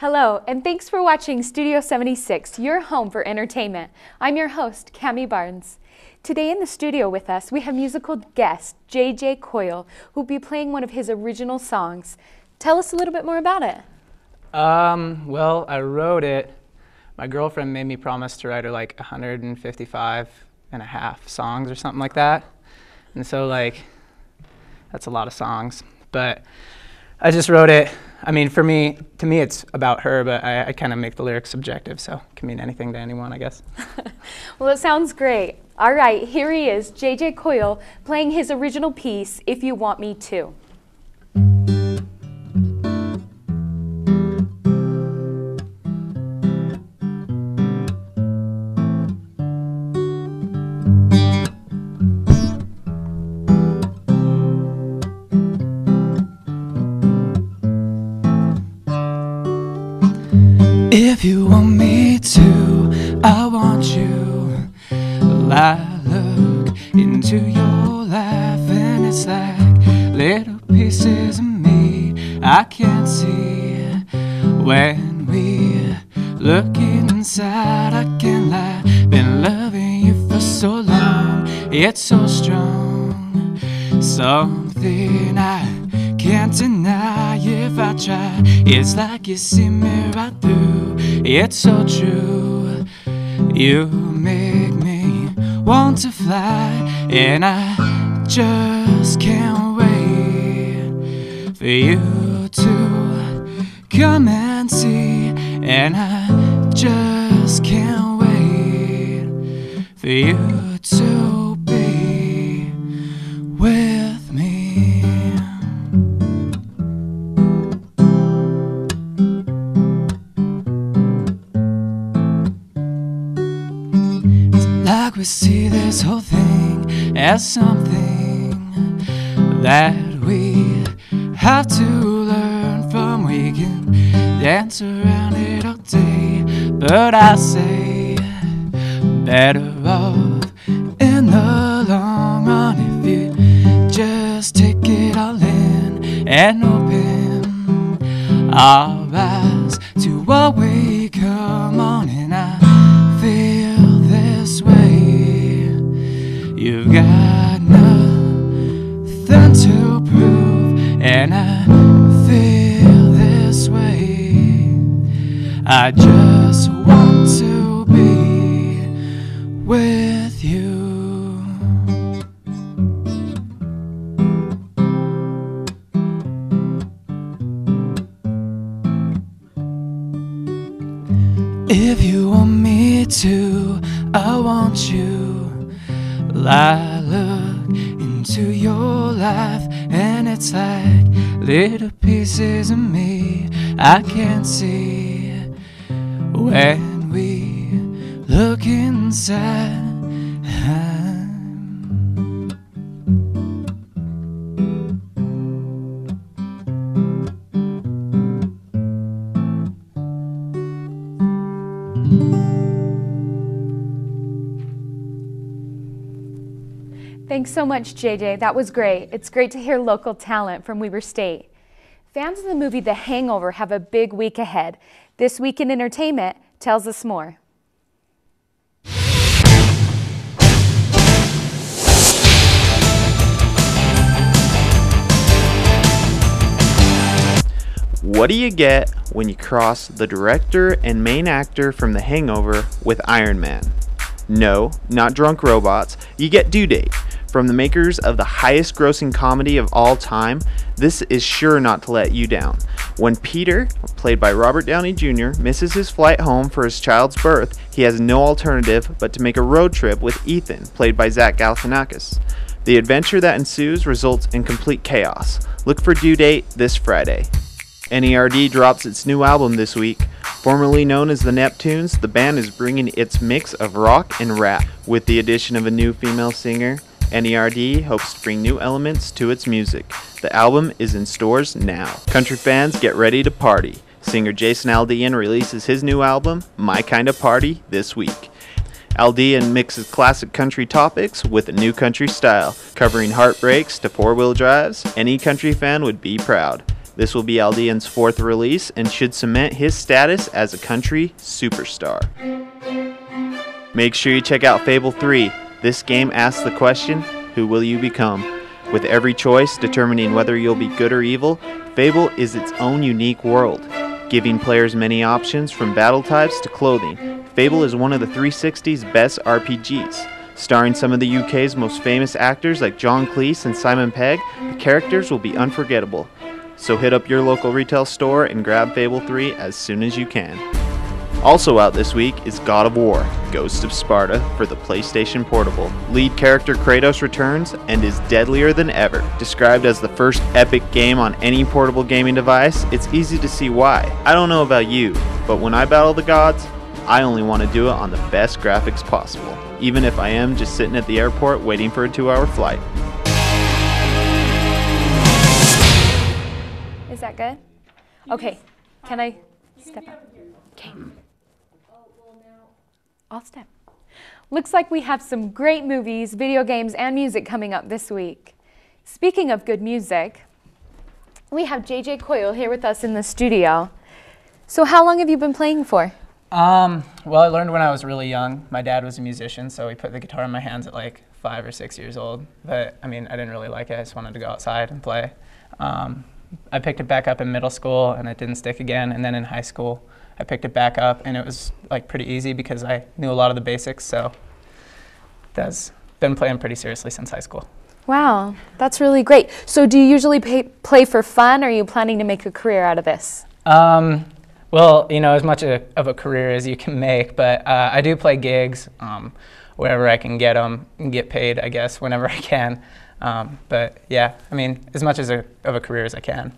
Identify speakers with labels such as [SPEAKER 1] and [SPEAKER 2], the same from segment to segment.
[SPEAKER 1] Hello, and thanks for watching Studio 76, your home for entertainment. I'm your host, Cami Barnes. Today in the studio with us, we have musical guest, John Coyle, who will be playing one of his original songs. Tell us a little bit more about it.
[SPEAKER 2] Well, I wrote it. My girlfriend made me promise to write her like 155 and a half songs or something like that. And so that's a lot of songs. But I just wrote it. I mean, to me it's about her, but I kind of make the lyrics subjective, so it can mean anything to anyone, I guess.
[SPEAKER 1] Well, it sounds great. All right, here he is, John Coyle, playing his original piece, If You Want Me To.
[SPEAKER 2] If you want me to, I want you. Well, I look into your life and it's like little pieces of me I can't see. When we look inside, I can't lie. Been loving you for so long, it's so strong. Something I can't deny if I try. It's like you see me right through. It's so true. You make me want to fly, and I just can't wait for you to come and see. And I just can't wait for you to be with me. Like we see this whole thing as something that we have to learn from. We can dance around it all day, but I say better off in the long run if you just take it all in and open our eyes to what we come on. And I feel this way. You've got nothing to prove, and I feel this way. I just want to be with you. If you want me to, I want you. Well, I look into your life and it's like little pieces of me I can't see. When we look inside,
[SPEAKER 1] Thanks so much, JJ. That was great. It's great to hear local talent from Weber State. Fans of the movie The Hangover have a big week ahead. This Week in Entertainment tells us more.
[SPEAKER 3] What do you get when you cross the director and main actor from The Hangover with Iron Man? No, not drunk robots. You get Due Date. From the makers of the highest grossing comedy of all time, this is sure not to let you down. When Peter, played by Robert Downey Jr., misses his flight home for his child's birth, he has no alternative but to make a road trip with Ethan, played by Zach Galifianakis. The adventure that ensues results in complete chaos. Look for Due Date this Friday. NERD drops its new album this week. Formerly known as the Neptunes, the band is bringing its mix of rock and rap. With the addition of a new female singer, NERD hopes to bring new elements to its music. The album is in stores now. Country fans, get ready to party. Singer Jason Aldean releases his new album, My Kinda Party, this week. Aldean mixes classic country topics with a new country style, covering heartbreaks to four-wheel drives. Any country fan would be proud. This will be Aldean's 4th release and should cement his status as a country superstar. Make sure you check out Fable 3. This game asks the question, who will you become? With every choice determining whether you'll be good or evil, Fable is its own unique world, giving players many options from battle types to clothing. Fable is one of the 360's best RPGs. Starring some of the UK's most famous actors like John Cleese and Simon Pegg, the characters will be unforgettable. So hit up your local retail store and grab Fable 3 as soon as you can. Also out this week is God of War, Ghost of Sparta for the PlayStation Portable. Lead character Kratos returns and is deadlier than ever. Described as the first epic game on any portable gaming device, it's easy to see why. I don't know about you, but when I battle the gods, I only want to do it on the best graphics possible, even if I am just sitting at the airport waiting for a 2-hour flight.
[SPEAKER 1] Is that good? Okay, can I step out? Okay. I'll step. Looks like we have some great movies, video games, and music coming up this week. Speaking of good music, we have JJ Coyle here with us in the studio. So how long have you been playing for?
[SPEAKER 4] Well, I learned when I was really young. My dad was a musician, so he put the guitar in my hands at like 5 or 6 years old. But I mean, I didn't really like it. I just wanted to go outside and play. I picked it back up in middle school, and it didn't stick again. And then in high school, I picked it back up, and it was like pretty easy because I knew a lot of the basics. So that's been playing pretty seriously since high school.
[SPEAKER 1] Wow, that's really great. So do you usually play for fun, or are you planning to make a career out of this?
[SPEAKER 4] Well, you know, as much of a career as you can make, but I do play gigs wherever I can get them and get paid, I guess, whenever I can. But yeah, I mean, as much of a career as I can.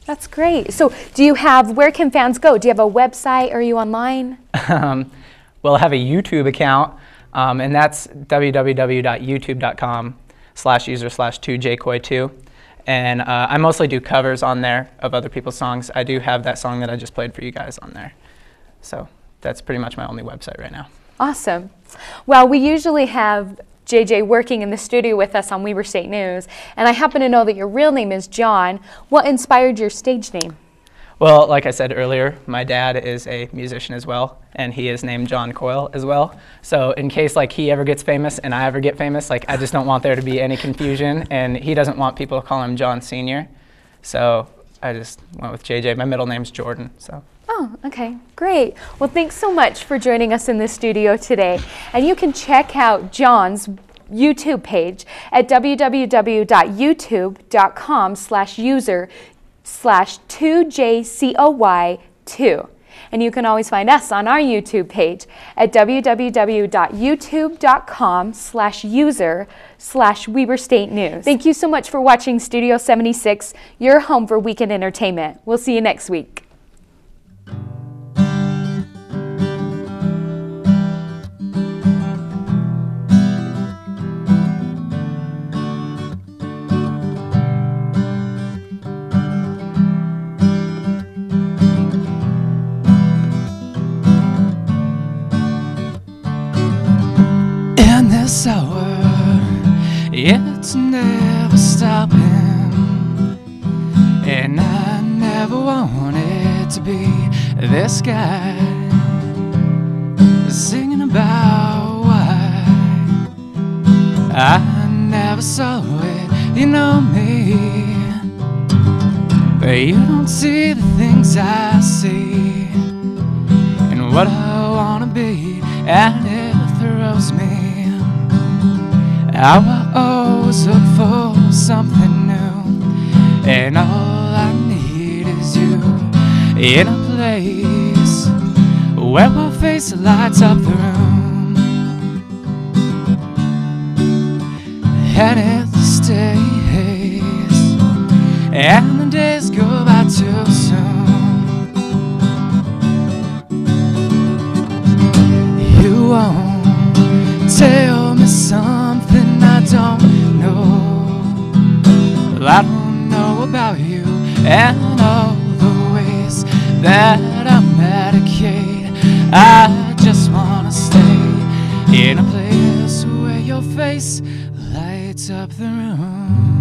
[SPEAKER 1] That's great. So do you have, where can fans go? Do you have a website? Are you online?
[SPEAKER 4] Well, I have a YouTube account, and that's www.youtube.com/user/2jcoy2. And I mostly do covers on there of other people's songs. I do have that song that I just played for you guys on there. So that's pretty much my only website right now.
[SPEAKER 1] Awesome. Well, we usually have JJ working in the studio with us on Weber State News, and I happen to know that your real name is John. What inspired your stage name?
[SPEAKER 4] Well, like I said earlier, my dad is a musician as well, and he is named John Coyle as well. So in case like he ever gets famous and I ever get famous, like I just don't want there to be any confusion, and he doesn't want people to call him John Sr. So I just went with JJ. My middle name's Jordan. So.
[SPEAKER 1] Oh, okay, great. Well, thanks so much for joining us in the studio today. And you can check out John's YouTube page at www.youtube.com/user/2jcoy2. And you can always find us on our YouTube page at www.youtube.com/user/Weber State News. Thank you so much for watching Studio 76, your home for weekend entertainment. We'll see you next week.
[SPEAKER 2] This hour, it's never stopping, and I never wanted to be this guy singing about why I never saw it. You know me, but you don't see the things I see and what I wanna be, and it throws me. How I always look for something new, and all I need is you in a place where my face lights up the room, and it stays, and the days go by too soon. You won't tell me something I don't know. Well, I don't know about you and all the ways that I medicate. I just wanna stay in a place where your face lights up the room.